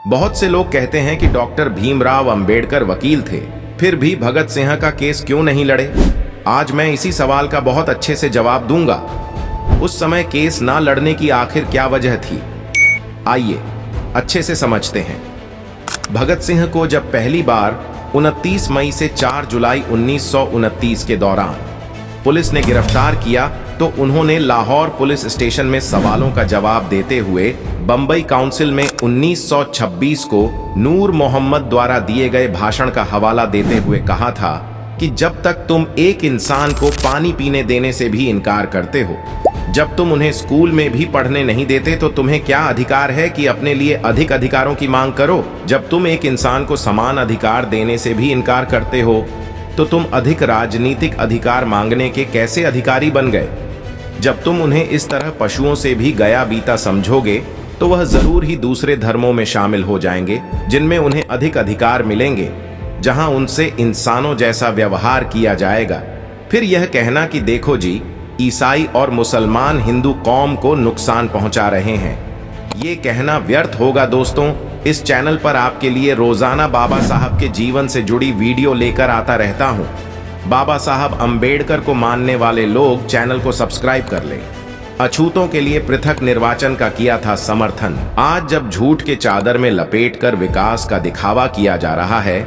बहुत से लोग कहते हैं कि डॉक्टर भीमराव अंबेडकर वकील थे, फिर भी भगत सिंह का केस क्यों नहीं लड़े। आज मैं इसी सवाल का बहुत अच्छे से जवाब दूंगा। उस समय केस ना लड़ने की आखिर क्या वजह थी, आइए अच्छे से समझते हैं। भगत सिंह को जब पहली बार 29 मई से 4 जुलाई 1929 के दौरान पुलिस ने गिरफ्तार किया तो उन्होंने लाहौर पुलिस स्टेशन में सवालों का जवाब देते हुए बंबई काउंसिल में 1926 को नूर मोहम्मद द्वारा दिए गए भाषण का हवाला देते हुए कहा था कि जब तक तुम एक इंसान को पानी पीने देने से भी इनकार करते हो, जब तुम उन्हें स्कूल में भी पढ़ने नहीं देते, तो तुम्हें क्या अधिकार है कि अपने लिए अधिक अधिकारों की मांग करो। जब तुम एक इंसान को समान अधिकार देने से भी इनकार करते हो तो तुम अधिक राजनीतिक अधिकार मांगने के कैसे अधिकारी बन गए। जब तुम उन्हें इस तरह पशुओं से भी गया बीता समझोगे तो वह जरूर ही दूसरे धर्मों में शामिल हो जाएंगे जिनमें उन्हें अधिक अधिकार मिलेंगे, जहां उनसे इंसानों जैसा व्यवहार किया जाएगा। फिर यह कहना कि देखो जी, ईसाई और मुसलमान हिंदू कौम को नुकसान पहुंचा रहे हैं, ये कहना व्यर्थ होगा। दोस्तों, इस चैनल पर आपके लिए रोजाना बाबा साहब के जीवन से जुड़ी वीडियो लेकर आता रहता हूं। बाबा साहब अंबेडकर को मानने वाले लोग चैनल को सब्सक्राइब कर लें। अछूतों के लिए पृथक निर्वाचन का किया था समर्थन। आज जब झूठ के चादर में लपेटकर विकास का दिखावा किया जा रहा है,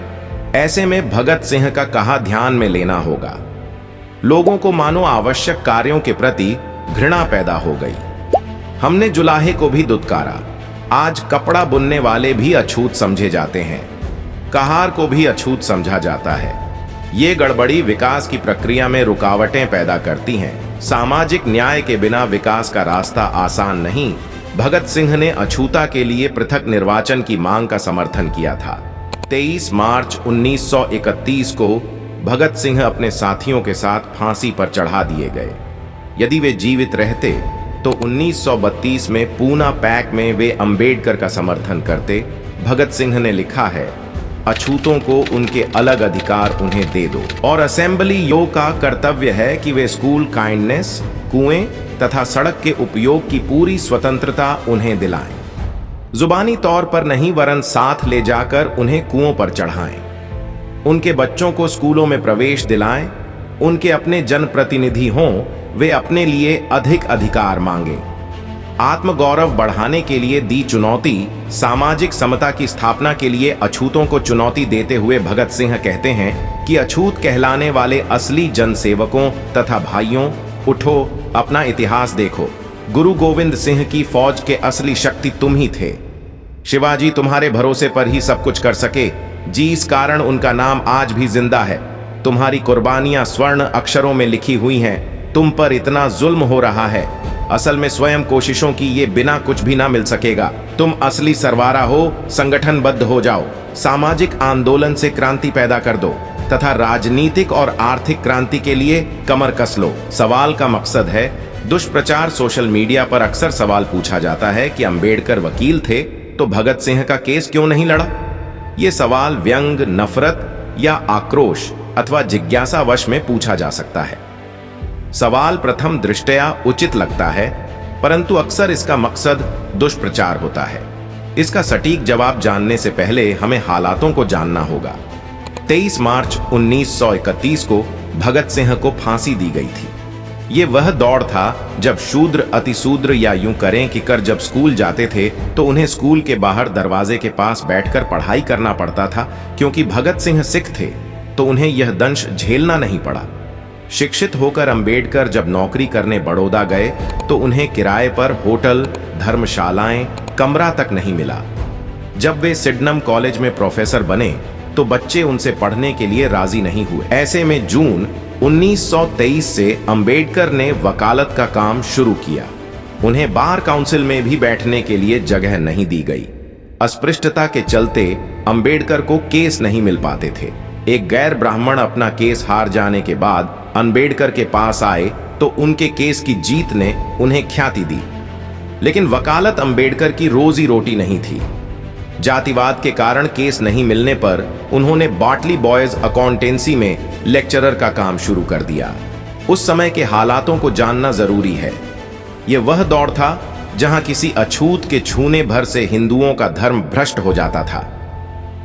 ऐसे में भगत सिंह का कहाँ ध्यान में लेना होगा। लोगों को मानो आवश्यक कार्यों के प्रति घृणा पैदा हो गई। हमने जुलाहे को भी दुत्कारा। आज कपड़ा बुनने वाले भी अछूत समझे जाते हैं, कहार को भी अछूत समझा जाता है। ये गड़बड़ी विकास की प्रक्रिया में रुकावटें पैदा करती हैं। सामाजिक न्याय के बिना विकास का रास्ता आसान नहीं। भगत सिंह ने अछूता के लिए पृथक निर्वाचन की मांग का समर्थन किया था। 23 मार्च 1931 को भगत सिंह अपने साथियों के साथ फांसी पर चढ़ा दिए गए। यदि वे जीवित रहते तो 1932 में पूना पैक में वे अंबेडकर का समर्थन करते। भगत सिंह ने लिखा है, अछूतों को उनके अलग अधिकार उन्हें दे दो, और असेंबली यो का कर्तव्य है कि वे स्कूल, काइंडनेस, कुएं तथा सड़क के उपयोग की पूरी स्वतंत्रता उन्हें दिलाएं। जुबानी तौर पर नहीं वरन साथ ले जाकर उन्हें कुओं पर चढ़ाएं। उनके बच्चों को स्कूलों में प्रवेश दिलाएं। उनके अपने जनप्रतिनिधि हों, वे अपने लिए अधिक अधिकार मांगे। आत्मगौरव बढ़ाने के लिए दी चुनौती। सामाजिक समता की स्थापना के लिए अछूतों को चुनौती देते हुए भगत सिंह कहते हैं कि अछूत कहलाने वाले असली जनसेवकों तथा भाइयों, उठो, अपना इतिहास देखो। गुरु गोविंद सिंह की फौज के असली शक्ति तुम ही थे। शिवाजी तुम्हारे भरोसे पर ही सब कुछ कर सके, जिस कारण उनका नाम आज भी जिंदा है। तुम्हारी कुर्बानियां स्वर्ण अक्षरों में लिखी हुई हैं। तुम पर इतना जुल्म हो रहा है, असल में स्वयं कोशिशों की ये बिना कुछ भी ना मिल सकेगा। तुम असली सरवारा हो, संगठनबद्ध हो जाओ, सामाजिक आंदोलन से क्रांति पैदा कर दो तथा राजनीतिक और आर्थिक क्रांति के लिए कमर कस लो। सवाल का मकसद है दुष्प्रचार। सोशल मीडिया पर अक्सर सवाल पूछा जाता है कि अंबेडकर वकील थे तो भगत सिंह का केस क्यों नहीं लड़ा। ये सवाल व्यंग, नफरत या आक्रोश अथवा जिज्ञासावश में पूछा जा सकता है। सवाल प्रथम दृष्टया उचित लगता है, परंतु अक्सर इसका मकसद दुष्प्रचार होता है। इसका सटीक जवाब जानने से पहले हमें हालातों को जानना होगा। 23 मार्च 1931 को भगत सिंह को फांसी दी गई थी। ये वह दौर था जब शूद्र, अतिशूद्र या यूं करें कि कर जब स्कूल जाते थे तो उन्हें स्कूल के बाहर दरवाजे के पास बैठकर पढ़ाई करना पड़ता था। क्योंकि भगत सिंह सिख थे तो उन्हें यह दंश झेलना नहीं पड़ा। शिक्षित होकर अंबेडकर जब नौकरी करने बड़ौदा गए तो उन्हें किराए पर होटल, धर्मशालाएं, कमरा तक नहीं मिला। जब वे सिडनम कॉलेज में प्रोफेसर बने तो बच्चे उनसे पढ़ने के लिए राजी नहीं हुए। ऐसे में जून 1923 से अंबेडकर ने वकालत का काम शुरू किया। उन्हें बार काउंसिल में भी बैठने के लिए जगह नहीं दी गई। अस्पृश्यता के चलते अंबेडकर को केस नहीं मिल पाते थे। एक गैर ब्राह्मण अपना केस हार जाने के बाद अंबेडकर के पास आए तो उनके केस की जीत ने उन्हें ख्याति दी। लेकिन वकालत अंबेडकर की रोजी रोटी नहीं थी। जातिवाद के कारण केस नहीं मिलने पर उन्होंने बाटली बॉयज अकाउंटेंसी में लेक्चरर का काम शुरू कर दिया। उस समय के हालातों को जानना जरूरी है। यह वह दौर था जहां किसी अछूत के छूने भर से हिंदुओं का धर्म भ्रष्ट हो जाता था।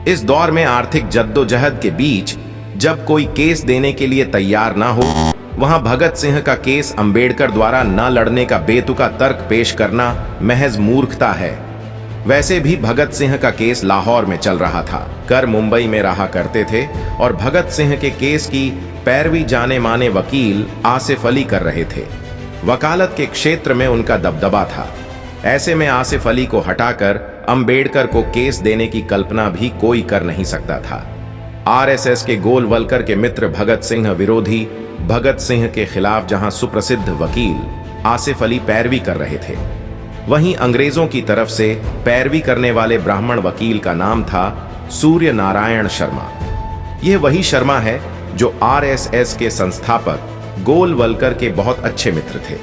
इस दौर में आर्थिक जद्दोजहद के बीच जब कोई केस देने के लिए तैयार ना हो, वहां भगत सिंह का केस अंबेडकर द्वारा न लड़ने का बेतुका तर्क पेश करना महज मूर्खता है। वैसे भी भगत सिंह का केस लाहौर में चल रहा था, कर मुंबई में रहा करते थे और भगत सिंह के केस की पैरवी जाने माने वकील आसिफ अली कर रहे थे। वकालत के क्षेत्र में उनका दबदबा था। ऐसे में आसिफ अली को हटाकर अंबेडकर को केस देने की कल्पना भी कोई कर नहीं सकता था। आरएसएस के गोलवलकर के मित्र भगत सिंह विरोधी भगत सिंह के खिलाफ जहां सुप्रसिद्ध वकील आसिफ अली पैरवी कर रहे थे, वहीं अंग्रेजों की तरफ से पैरवी करने वाले ब्राह्मण वकील का नाम था सूर्य नारायण शर्मा। यह वही शर्मा है जो आरएसएस के संस्थापक गोलवलकर के बहुत अच्छे मित्र थे।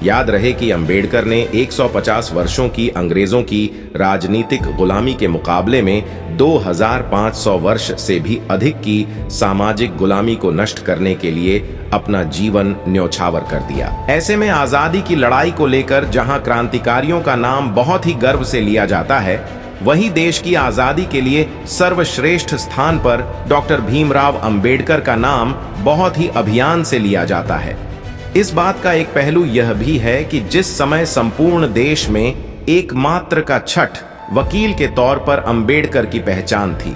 याद रहे कि अंबेडकर ने 150 वर्षों की अंग्रेजों की राजनीतिक गुलामी के मुकाबले में 2500 वर्ष से भी अधिक की सामाजिक गुलामी को नष्ट करने के लिए अपना जीवन न्योछावर कर दिया। ऐसे में आजादी की लड़ाई को लेकर जहां क्रांतिकारियों का नाम बहुत ही गर्व से लिया जाता है, वही देश की आजादी के लिए सर्वश्रेष्ठ स्थान पर डॉक्टर भीमराव अंबेडकर का नाम बहुत ही अभियान से लिया जाता है। इस बात का एक पहलू यह भी है कि जिस समय संपूर्ण देश में एकमात्र का छठ वकील के तौर पर अंबेडकर की पहचान थी,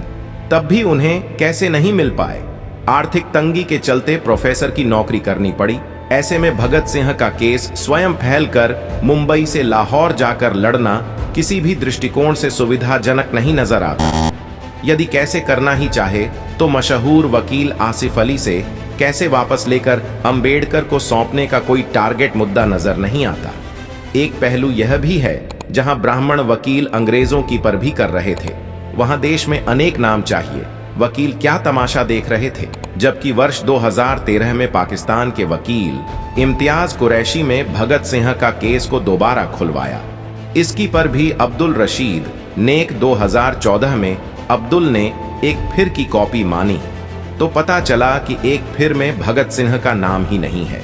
तब भी उन्हें कैसे नहीं मिल पाए। आर्थिक तंगी के चलते प्रोफेसर की नौकरी करनी पड़ी। ऐसे में भगत सिंह का केस स्वयं फैलकर मुंबई से लाहौर जाकर लड़ना किसी भी दृष्टिकोण से सुविधाजनक नहीं नजर आता। यदि कैसे करना ही चाहे तो मशहूर वकील आसिफ अली से कैसे वापस लेकर अंबेडकर को सौंपने का कोई टारगेट मुद्दा नजर नहीं आता। एक पहलू यह भी है, जहां ब्राह्मण वकील अंग्रेजों की पर भी कर रहे थे, वहां देश में अनेक नाम चाहिए। वकील क्या तमाशा देख रहे थे, जबकि वर्ष 2013 में पाकिस्तान के वकील इम्तियाज कुरैशी में भगत सिंह का केस को दोबारा खुलवाया। इसकी पर भी अब्दुल रशीद नेक 2014 में अब्दुल ने एक फिर की कॉपी मानी तो पता चला कि एक फिर में भगत सिंह का नाम ही नहीं है।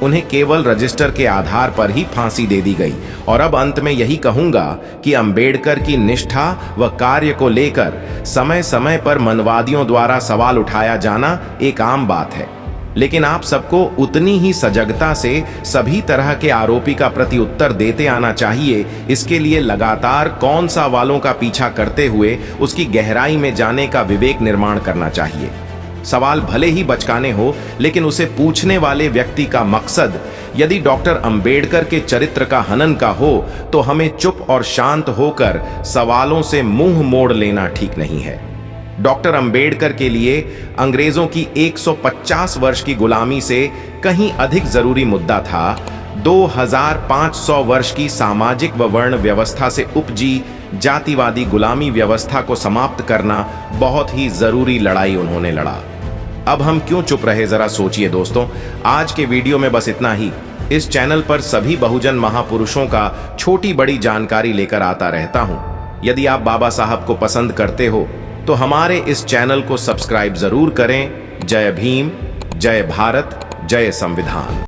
उन्हें केवल रजिस्टर के आधार पर ही फांसी दे दी गई। और अब अंत में यही कहूंगा कि अंबेडकर की निष्ठा व कार्य को लेकर समय समय पर मनवादियों द्वारा सवाल उठाया जाना एक आम बात है, लेकिन आप सबको उतनी ही सजगता से सभी तरह के आरोपी का प्रति उत्तर देते आना चाहिए। इसके लिए लगातार कौन सा वालों का पीछा करते हुए उसकी गहराई में जाने का विवेक निर्माण करना चाहिए। सवाल भले ही बचकाने हो, लेकिन उसे पूछने वाले व्यक्ति का मकसद यदि डॉक्टर अंबेडकर के चरित्र का हनन का हो, तो हमें चुप और शांत होकर सवालों से मुंह मोड़ लेना ठीक नहीं है। डॉक्टर अंबेडकर के लिए अंग्रेजों की 150 वर्ष की गुलामी से कहीं अधिक जरूरी मुद्दा था 2500 वर्ष की सामाजिक व वर्ण व्यवस्था से उपजी जातिवादी गुलामी व्यवस्था को समाप्त करना बहुत ही जरूरी लड़ाई उन्होंने लड़ा। अब हम क्यों चुप रहे, जरा सोचिए दोस्तों। आज के वीडियो में बस इतना ही। इस चैनल पर सभी बहुजन महापुरुषों का छोटी बड़ी जानकारी लेकर आता रहता हूं। यदि आप बाबा साहब को पसंद करते हो तो हमारे इस चैनल को सब्सक्राइब जरूर करें। जय भीम, जय भारत, जय संविधान।